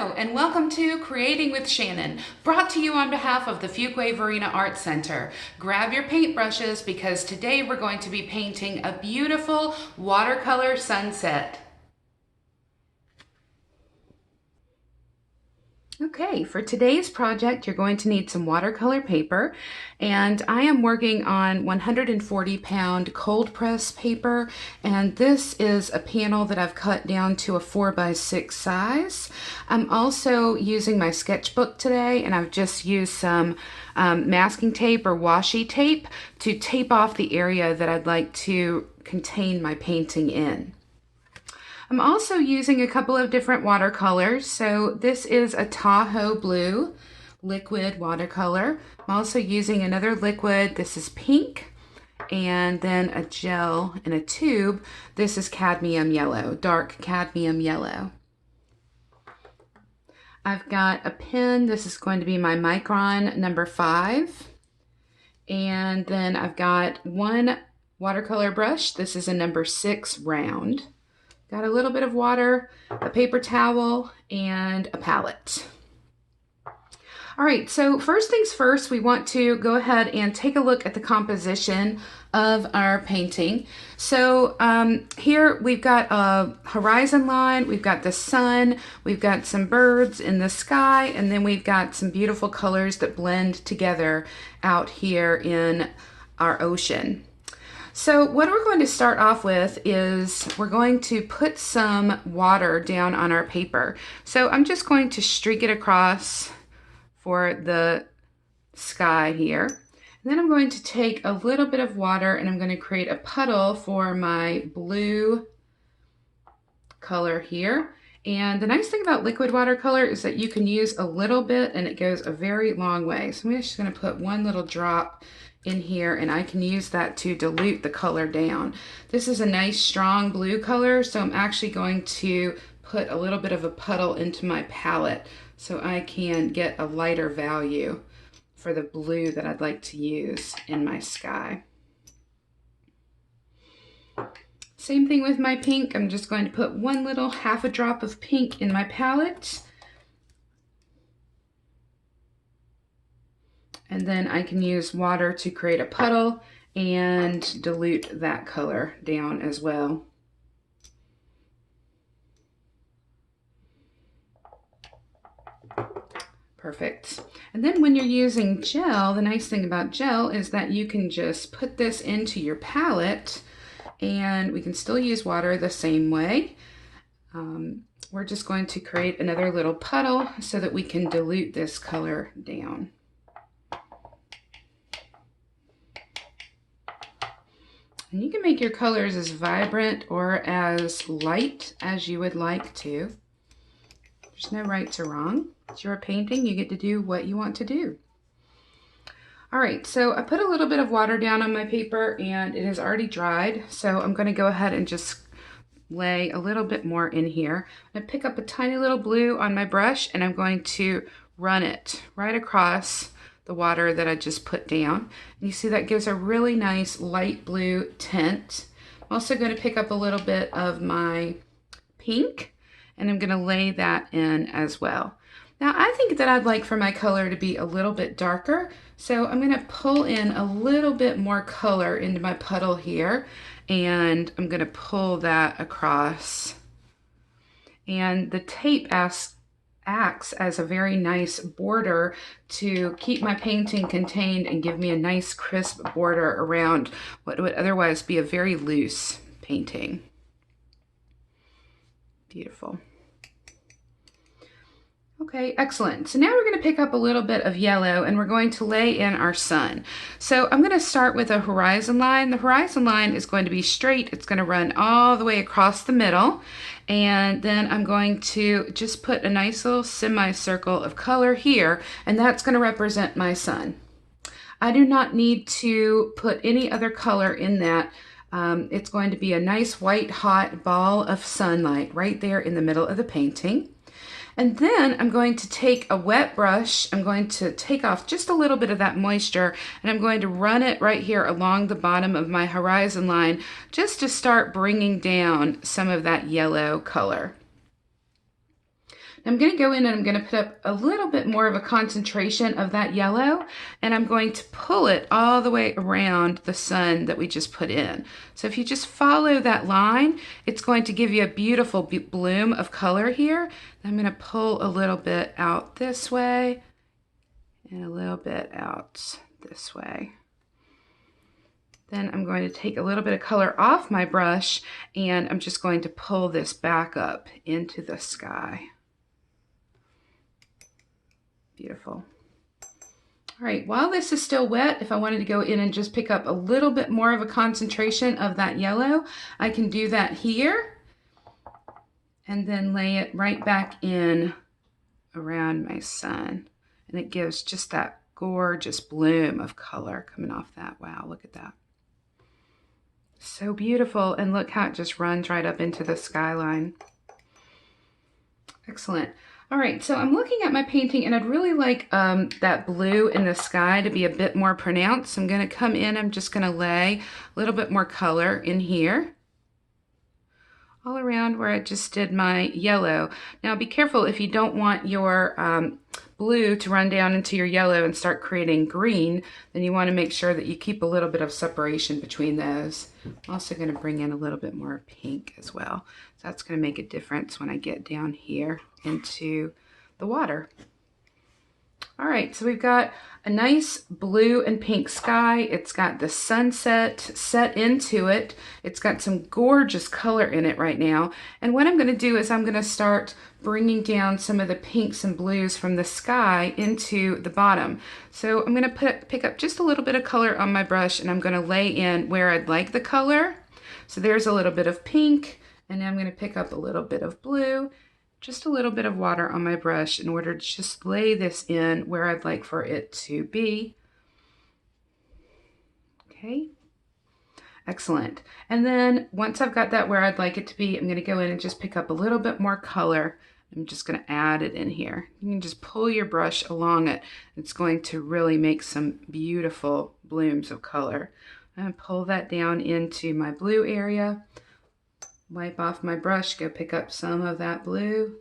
Hello, and welcome to Creating with Shannon, brought to you on behalf of the Fuquay-Varina Art Center. Grab your paintbrushes because today we're going to be painting a beautiful watercolor sunset. Okay, for today's project, you're going to need some watercolor paper, and I am working on 140-pound cold press paper, and this is a panel that I've cut down to a 4x6 size. I'm also using my sketchbook today, and I've just used some masking tape or washi tape to tape off the area that I'd like to contain my painting in. I'm also using a couple of different watercolors. So this is a Tahoe blue liquid watercolor. I'm also using another liquid. This is pink. And then a gel in a tube. This is cadmium yellow, dark cadmium yellow. I've got a pen. This is going to be my Micron number 5. And then I've got one watercolor brush. This is a number 6 round. Got a little bit of water, a paper towel, and a palette. All right, so first things first, we want to go ahead and take a look at the composition of our painting. So here we've got a horizon line, we've got the sun, we've got some birds in the sky, and then we've got some beautiful colors that blend together out here in our ocean. So what we're going to start off with is we're going to put some water down on our paper. So I'm just going to streak it across for the sky here. And then I'm going to take a little bit of water and I'm going to create a puddle for my blue color here. And the nice thing about liquid watercolor is that you can use a little bit and it goes a very long way. So I'm just going to put one little drop in here and I can use that to dilute the color down. This is a nice strong blue color, so I'm actually going to put a little bit of a puddle into my palette so I can get a lighter value for the blue that I'd like to use in my sky. Same thing with my pink. I'm just going to put one little half a drop of pink in my palette. And then I can use water to create a puddle and dilute that color down as well. Perfect. And then when you're using gel, the nice thing about gel is that you can just put this into your palette and we can still use water the same way. We're just going to create another little puddle so that we can dilute this color down. And you can make your colors as vibrant or as light as you would like to. There's no right or wrong. It's your painting. You get to do what you want to do. All right, so I put a little bit of water down on my paper and it has already dried. So I'm going to go ahead and just lay a little bit more in here. I'm going to pick up a tiny little blue on my brush and I'm going to run it right across the water that I just put down. And you see that gives a really nice light blue tint. I'm also going to pick up a little bit of my pink and I'm going to lay that in as well. Now I think that I'd like for my color to be a little bit darker, so I'm going to pull in a little bit more color into my puddle here and I'm going to pull that across. And the tape acts as a very nice border to keep my painting contained and give me a nice crisp border around what would otherwise be a very loose painting. Beautiful. Okay, excellent. So now we're going to pick up a little bit of yellow and we're going to lay in our sun. So I'm going to start with a horizon line. The horizon line is going to be straight. It's going to run all the way across the middle. And then I'm going to just put a nice little semicircle of color here, and that's going to represent my sun. I do not need to put any other color in that. It's going to be a nice white hot ball of sunlight right there in the middle of the painting. And then I'm going to take a wet brush, I'm going to take off just a little bit of that moisture, and I'm going to run it right here along the bottom of my horizon line just to start bringing down some of that yellow color. I'm going to go in and I'm going to put up a little bit more of a concentration of that yellow, and I'm going to pull it all the way around the sun that we just put in. So if you just follow that line, it's going to give you a beautiful bloom of color here. I'm going to pull a little bit out this way and a little bit out this way. Then I'm going to take a little bit of color off my brush, and I'm just going to pull this back up into the sky. Beautiful. All right, while this is still wet, if I wanted to go in and just pick up a little bit more of a concentration of that yellow, I can do that here and then lay it right back in around my sun. And it gives just that gorgeous bloom of color coming off that. Wow, look at that. So beautiful. And look how it just runs right up into the skyline. Excellent. All right, so I'm looking at my painting and I'd really like that blue in the sky to be a bit more pronounced. So I'm going to come in, I'm just going to lay a little bit more color in here, all around where I just did my yellow. Now be careful if you don't want your blue to run down into your yellow and start creating green, then you want to make sure that you keep a little bit of separation between those. I'm also going to bring in a little bit more pink as well. So that's going to make a difference when I get down here into the water. All right, so we've got a nice blue and pink sky. It's got the sunset set into it. It's got some gorgeous color in it right now. And what I'm going to do is I'm going to start bringing down some of the pinks and blues from the sky into the bottom. So I'm going to pick up just a little bit of color on my brush, and I'm going to lay in where I'd like the color. So there's a little bit of pink, and then I'm going to pick up a little bit of blue, just a little bit of water on my brush in order to just lay this in where I'd like for it to be. Okay, excellent. And then once I've got that where I'd like it to be, I'm going to go in and just pick up a little bit more color. I'm just going to add it in here. You can just pull your brush along it. It's going to really make some beautiful blooms of color. I'm going to pull that down into my blue area. Wipe off my brush, go pick up some of that blue.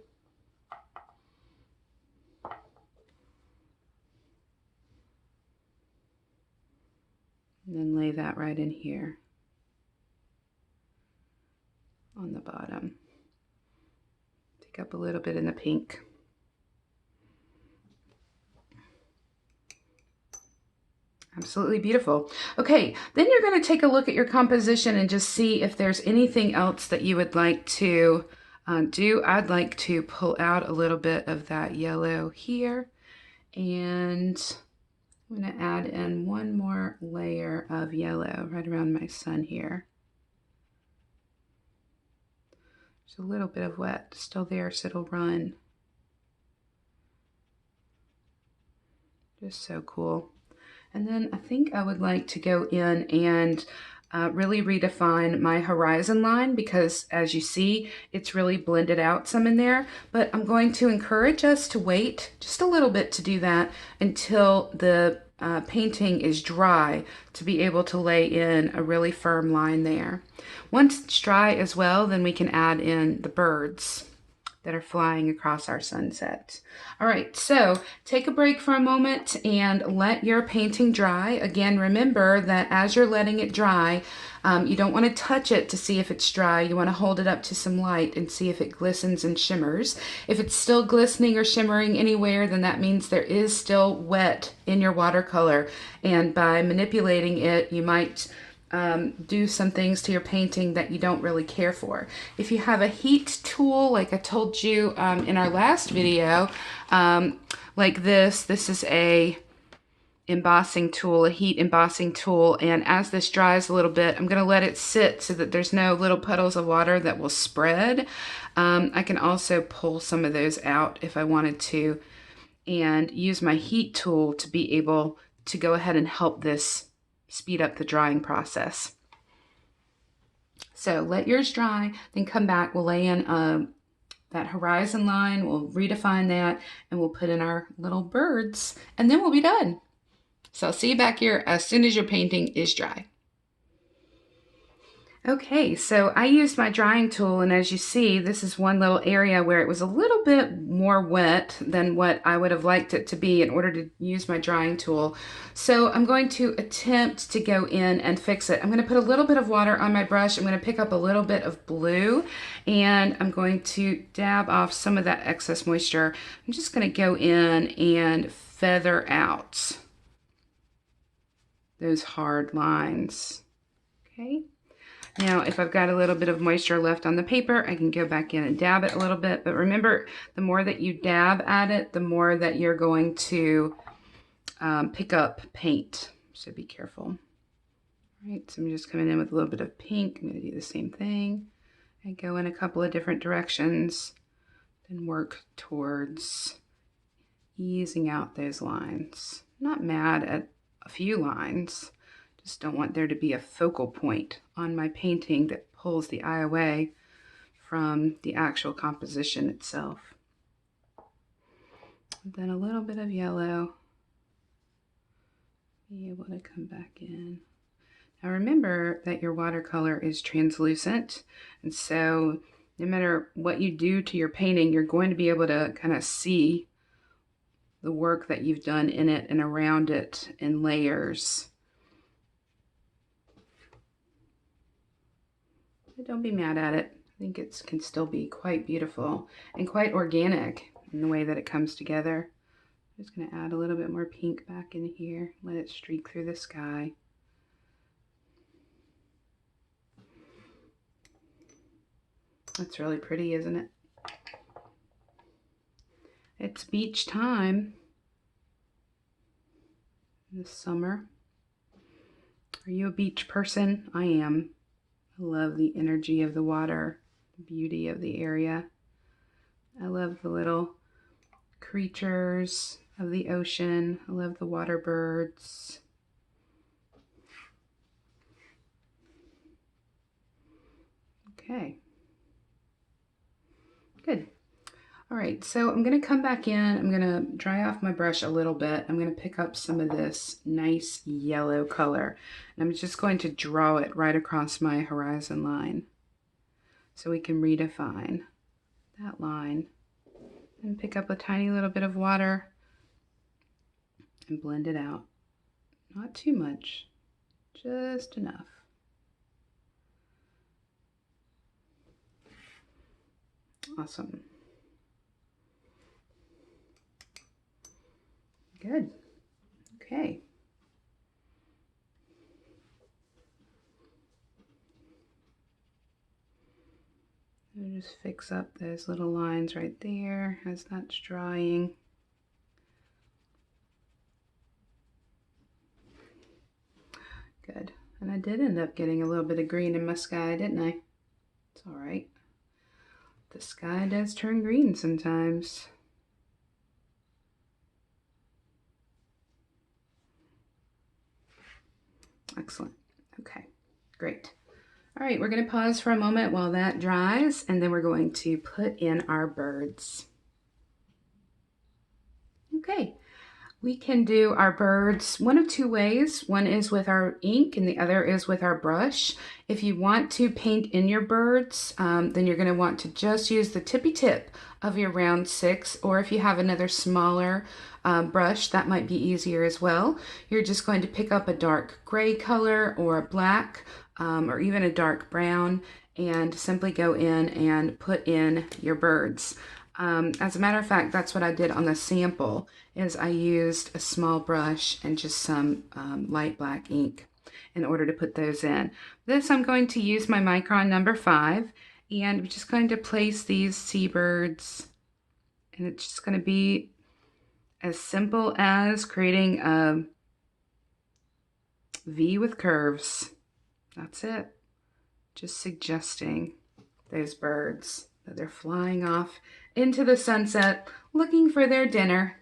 And then lay that right in here on the bottom. Pick up a little bit in the pink. Absolutely beautiful. Okay, then you're going to take a look at your composition and just see if there's anything else that you would like to do. I'd like to pull out a little bit of that yellow here, and I'm going to add in one more layer of yellow right around my sun here. There's a little bit of wet still there, so it'll run. Just so cool. And then I think I would like to go in and really redefine my horizon line, because as you see, it's really blended out some in there. But I'm going to encourage us to wait just a little bit to do that until the painting is dry, to be able to lay in a really firm line there. Once it's dry as well, then we can add in the birds that are flying across our sunset. All right, so take a break for a moment and let your painting dry. Again, remember that as you're letting it dry, you don't want to touch it to see if it's dry. You want to hold it up to some light and see if it glistens and shimmers. If it's still glistening or shimmering anywhere, then that means there is still wet in your watercolor. And by manipulating it, you might do some things to your painting that you don't really care for. If you have a heat tool, like I told you in our last video, like this is a embossing tool, a heat embossing tool, and as this dries a little bit, I'm going to let it sit so that there's no little puddles of water that will spread. I can also pull some of those out if I wanted to, and use my heat tool to be able to go ahead and help this speed up the drying process. So let yours dry, then come back, we'll lay in that horizon line, we'll redefine that, and we'll put in our little birds, and then we'll be done. So I'll see you back here as soon as your painting is dry. Okay, so I used my drying tool, and as you see, this is one little area where it was a little bit more wet than what I would have liked it to be in order to use my drying tool. So I'm going to attempt to go in and fix it. I'm going to put a little bit of water on my brush. I'm going to pick up a little bit of blue, and I'm going to dab off some of that excess moisture. I'm just going to go in and feather out those hard lines. Okay. Now, if I've got a little bit of moisture left on the paper, I can go back in and dab it a little bit. But remember, the more that you dab at it, the more that you're going to pick up paint. So be careful. All right, so I'm just coming in with a little bit of pink. I'm going to do the same thing. I go in a couple of different directions, then work towards easing out those lines. I'm not mad at a few lines. Just don't want there to be a focal point on my painting that pulls the eye away from the actual composition itself. And then a little bit of yellow. Be able to come back in. Now remember that your watercolor is translucent, and so no matter what you do to your painting, you're going to be able to kind of see the work that you've done in it and around it in layers. Don't be mad at it. I think it can still be quite beautiful and quite organic in the way that it comes together. I'm just going to add a little bit more pink back in here. Let it streak through the sky. That's really pretty, isn't it? It's beach time this summer. Are you a beach person? I am. I love the energy of the water, the beauty of the area. I love the little creatures of the ocean. I love the water birds. Okay. Good. All right, so I'm going to come back in. I'm going to dry off my brush a little bit. I'm going to pick up some of this nice yellow color. And I'm just going to draw it right across my horizon line so we can redefine that line. And pick up a tiny little bit of water and blend it out. Not too much, just enough. Awesome. Good. Okay. I'll just fix up those little lines right there as that's drying. Good. And I did end up getting a little bit of green in my sky, didn't I? It's all right. The sky does turn green sometimes. Excellent. Okay, great. All right, we're going to pause for a moment while that dries, and then we're going to put in our birds. Okay, we can do our birds one of two ways. One is with our ink and the other is with our brush. If you want to paint in your birds, then you're going to want to just use the tippy tip of your round 6, or if you have another smaller brush, that might be easier as well. You're just going to pick up a dark gray color or a black or even a dark brown and simply go in and put in your birds. As a matter of fact, that's what I did on the sample, is I used a small brush and just some light black ink in order to put those in. This, I'm going to use my Micron number 5, and I'm just going to place these seabirds, and it's just going to be as simple as creating a V with curves. That's it. Just suggesting those birds that they're flying off into the sunset looking for their dinner.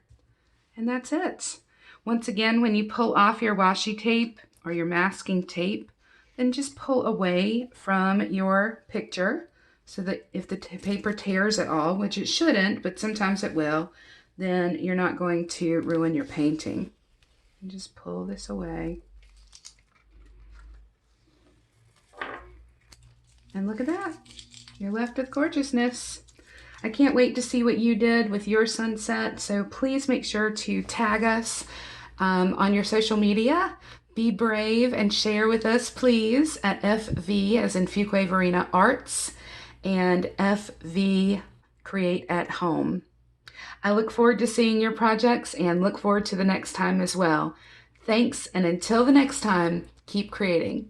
And that's it. Once again, when you pull off your washi tape or your masking tape, then just pull away from your picture so that if the paper tears at all, which it shouldn't, but sometimes it will, then you're not going to ruin your painting. And just pull this away. And look at that. You're left with gorgeousness. I can't wait to see what you did with your sunset. So please make sure to tag us on your social media. Be brave and share with us, please, at FV, as in Fuquay Varina Arts, and FV Create at Home. I look forward to seeing your projects and look forward to the next time as well. Thanks, and until the next time, keep creating.